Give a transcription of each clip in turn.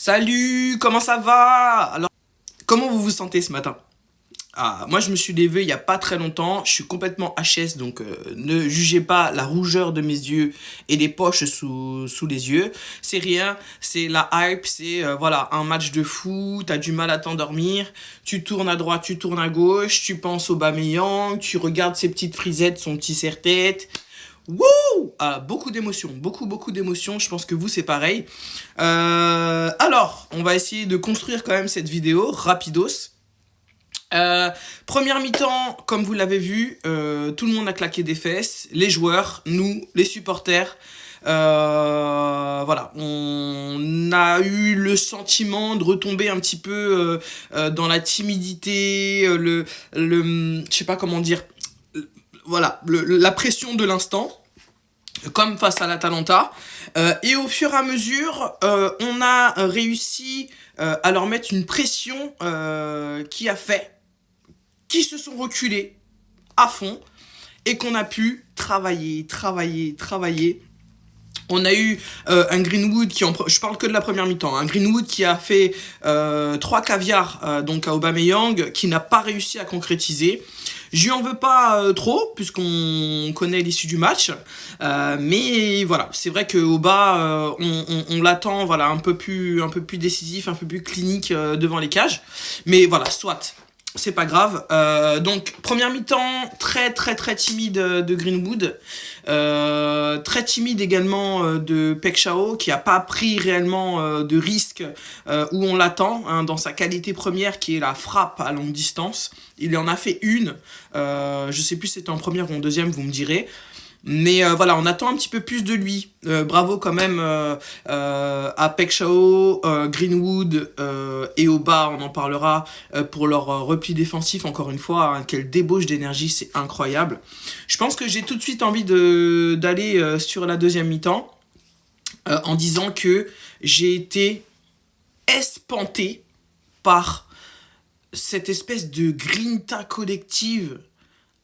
Salut, comment ça va? Alors, comment vous vous sentez ce matin? Moi je me suis levé il y a pas très longtemps, je suis complètement HS, donc ne jugez pas la rougeur de mes yeux et les poches sous les yeux. C'est rien, c'est la hype, c'est voilà, un match de fou, t'as du mal à t'endormir, tu tournes à droite, tu tournes à gauche, tu penses au Aubameyang, tu regardes ses petites frisettes, son petit serre-tête. Wouh! Beaucoup d'émotions, beaucoup d'émotions. Je pense que vous, c'est pareil. Alors, on va essayer de construire quand même cette vidéo rapidos. Première mi-temps, comme vous l'avez vu, tout le monde a claqué des fesses. Les joueurs, nous, les supporters. Voilà, on a eu le sentiment de retomber un petit peu dans la timidité, je sais pas comment dire, voilà, la pression de l'instant comme face à l'Atalanta. Et au fur et à mesure, on a réussi à leur mettre une pression qui a fait qu'ils se sont reculés à fond et qu'on a pu travailler. On a eu un Greenwood je parle que de la première mi-temps, un Greenwood qui a fait 3 caviars donc à Aubameyang, qui n'a pas réussi à concrétiser. Je lui en veux pas trop, puisqu'on connaît l'issue du match. Mais voilà, c'est vrai qu'au bas, on l'attend voilà, un peu plus décisif, un peu plus clinique devant les cages. Mais voilà, soit. C'est pas grave. Donc, première mi-temps, très timide de Greenwood. Très timide également de Pek Chao, qui a pas pris réellement de risque où on l'attend, hein, dans sa qualité première, qui est la frappe à longue distance. Il en a fait une. Je sais plus si c'était en première ou en deuxième, vous me direz. Mais voilà, on attend un petit peu plus de lui. Bravo quand même à Pek Chao, Greenwood et Oba, on en parlera pour leur repli défensif, encore une fois. Hein, quelle débauche d'énergie, c'est incroyable. Je pense que j'ai tout de suite envie d'aller sur la deuxième mi-temps en disant que j'ai été espanté par cette espèce de grinta collective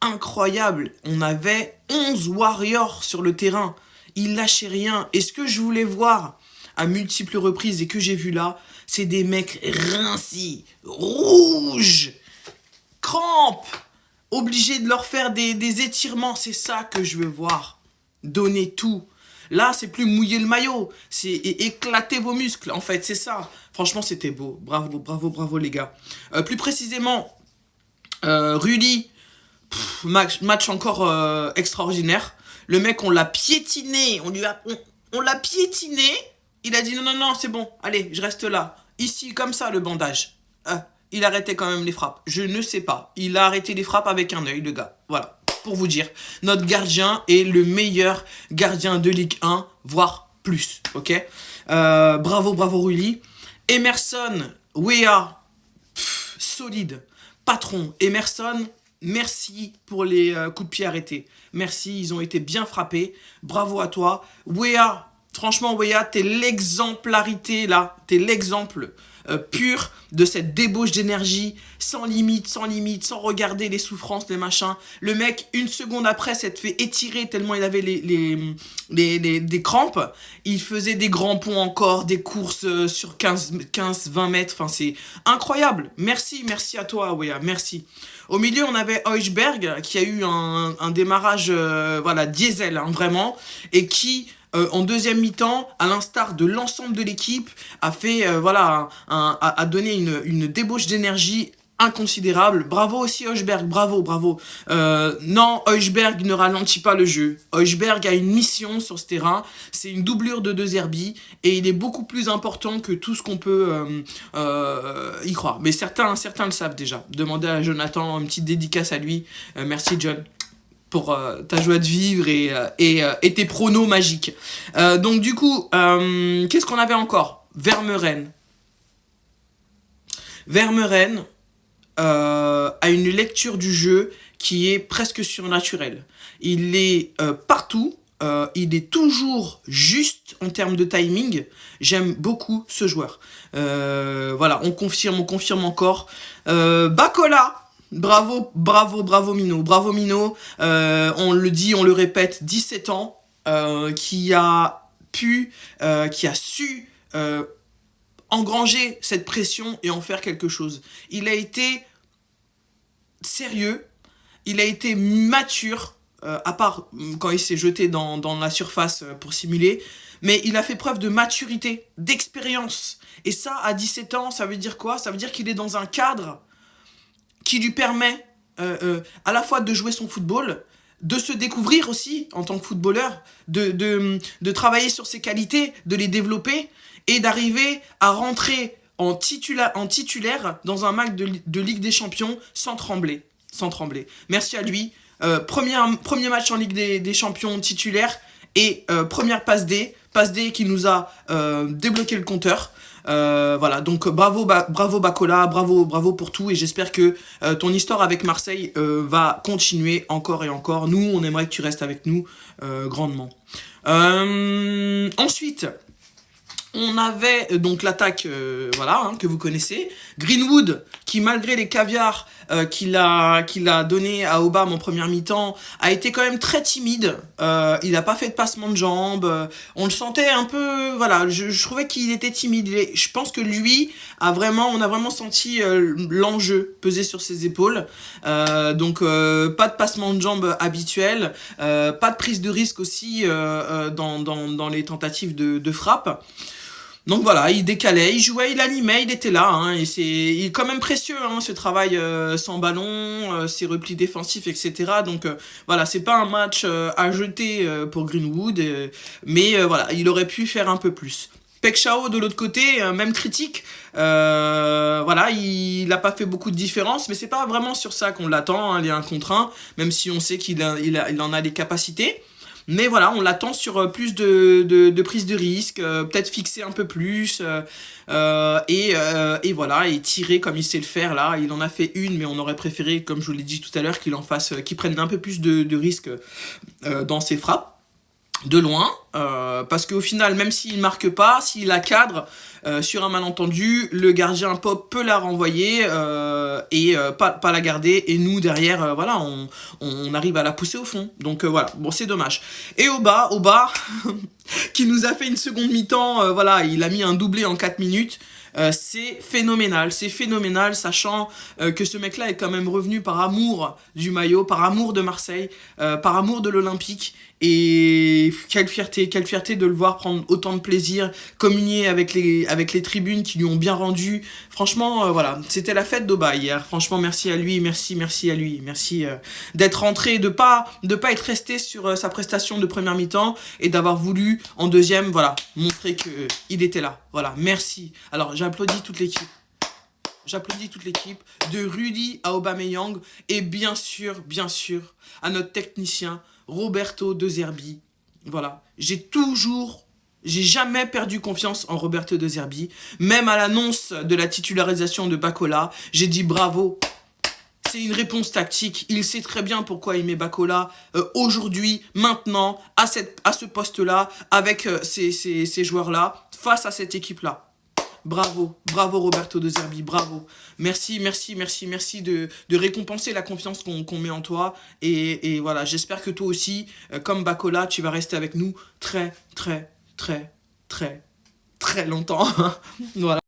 incroyable. On avait 11 warriors sur le terrain. Ils lâchaient rien. Et ce que je voulais voir à multiples reprises et que j'ai vu là, c'est des mecs rincés, rouges, crampes, obligés de leur faire des étirements. C'est ça que je veux voir. Donner tout. Là, c'est plus mouiller le maillot, c'est éclater vos muscles, en fait, c'est ça. Franchement, c'était beau. Bravo, les gars. Plus précisément, Rudy, match encore extraordinaire. Le mec, on l'a piétiné. On l'a piétiné. Il a dit non, c'est bon. Allez, je reste là. Ici, comme ça, le bandage. Il arrêtait quand même les frappes. Je ne sais pas. Il a arrêté les frappes avec un œil, le gars. Voilà. Pour vous dire, notre gardien est le meilleur gardien de Ligue 1, voire plus. Ok. Bravo, Rulli. Emerson, Wea, solide. Patron, Emerson. Merci pour les coups de pied arrêtés. Merci, ils ont été bien frappés. Bravo à toi. Wea, franchement, Wea, t'es l'exemplarité là. T'es l'exemple pur de cette débauche d'énergie, sans limite, sans regarder les souffrances, les machins. Le mec, une seconde après, s'est fait étirer tellement il avait des crampes. Il faisait des grands ponts encore, des courses sur 15-20 mètres. Enfin, c'est incroyable. Merci à toi, Wea, merci. Au milieu, on avait Højbjerg qui a eu un démarrage voilà, diesel, hein, vraiment, et qui, en deuxième mi-temps, à l'instar de l'ensemble de l'équipe, a fait, voilà, a donné une débauche d'énergie inconsidérable. Bravo aussi Højbjerg, bravo. Non, Højbjerg ne ralentit pas le jeu. Højbjerg a une mission sur ce terrain, c'est une doublure de De Zerbi, et il est beaucoup plus important que tout ce qu'on peut y croire. Mais certains le savent déjà. Demandez à Jonathan une petite dédicace à lui. Merci John pour ta joie de vivre et tes pronos magiques. Donc du coup, qu'est-ce qu'on avait encore? Vermeuren a une lecture du jeu qui est presque surnaturelle. Il est partout, il est toujours juste en termes de timing. J'aime beaucoup ce joueur. Voilà, on confirme encore. Bacola, bravo Mino. On le dit, on le répète, 17 ans, qui a su engranger cette pression et en faire quelque chose. Il a été sérieux, il a été mature, à part quand il s'est jeté dans la surface pour simuler, mais il a fait preuve de maturité, d'expérience. Et ça, à 17 ans, ça veut dire quoi? Ça veut dire qu'il est dans un cadre qui lui permet à la fois de jouer son football, de se découvrir aussi en tant que footballeur, de travailler sur ses qualités, de les développer et d'arriver à rentrer en titulaire dans un match de Ligue des Champions sans trembler. Sans trembler. Merci à lui. Premier match en Ligue des Champions titulaire et première passe D qui nous a débloqué le compteur. Voilà, donc bravo Bacola, bravo pour tout et j'espère que ton histoire avec Marseille va continuer encore et encore. Nous, on aimerait que tu restes avec nous grandement. Ensuite, on avait donc l'attaque que vous connaissez. Greenwood, qui malgré les caviars qu'il a donné à Aubame en première mi-temps, a été quand même très timide. Il n'a pas fait de passement de jambes. On le sentait un peu... Voilà, je trouvais qu'il était timide. Je pense que lui, on a vraiment senti l'enjeu peser sur ses épaules. Donc, pas de passement de jambes habituel. Pas de prise de risque aussi dans les tentatives de frappe. Donc voilà, il décalait, il jouait, il animait, il était là. Et il est quand même précieux, ce travail sans ballon, ses replis défensifs, etc. Donc voilà, c'est pas un match à jeter pour Greenwood. Mais voilà, il aurait pu faire un peu plus. Pek Chao de l'autre côté, même critique. Voilà, il n'a pas fait beaucoup de différence, mais c'est pas vraiment sur ça qu'on l'attend, les 1 contre 1, même si on sait qu'il en a les capacités. Mais voilà, on l'attend sur plus de prise de risque, peut-être fixer un peu plus, et voilà, et tirer comme il sait le faire là. Il en a fait une, mais on aurait préféré, comme je vous l'ai dit tout à l'heure, qu'il prenne un peu plus de risque dans ses frappes. De loin, parce qu'au final, même s'il ne marque pas, s'il la cadre sur un malentendu, le gardien Pop peut la renvoyer et pas la garder. Et nous, derrière, voilà, on arrive à la pousser au fond. Donc voilà, bon, c'est dommage. Et Auba qui nous a fait une seconde mi-temps, voilà, il a mis un doublé en 4 minutes. C'est phénoménal, sachant que ce mec-là est quand même revenu par amour du maillot, par amour de Marseille, par amour de l'Olympique. Et quelle fierté de le voir prendre autant de plaisir, communier avec les tribunes qui lui ont bien rendu. Franchement, voilà, c'était la fête d'Auba hier. Franchement, merci à lui, merci à lui, merci d'être rentré, de pas être resté sur sa prestation de première mi-temps et d'avoir voulu en deuxième, voilà, montrer que il était là. Voilà, merci. Alors, j'applaudis toute l'équipe. De Rudy à Aubameyang et bien sûr, à notre technicien Roberto De Zerbi. Voilà, j'ai jamais perdu confiance en Roberto De Zerbi. Même à l'annonce de la titularisation de Bacola, j'ai dit bravo. C'est une réponse tactique. Il sait très bien pourquoi il met Bacola aujourd'hui, maintenant, à ce poste-là, avec ces joueurs-là, face à cette équipe-là. Bravo Roberto De Zerbi, bravo. Merci de récompenser la confiance qu'on met en toi. Et voilà, j'espère que toi aussi, comme Bacola, tu vas rester avec nous très longtemps. Voilà.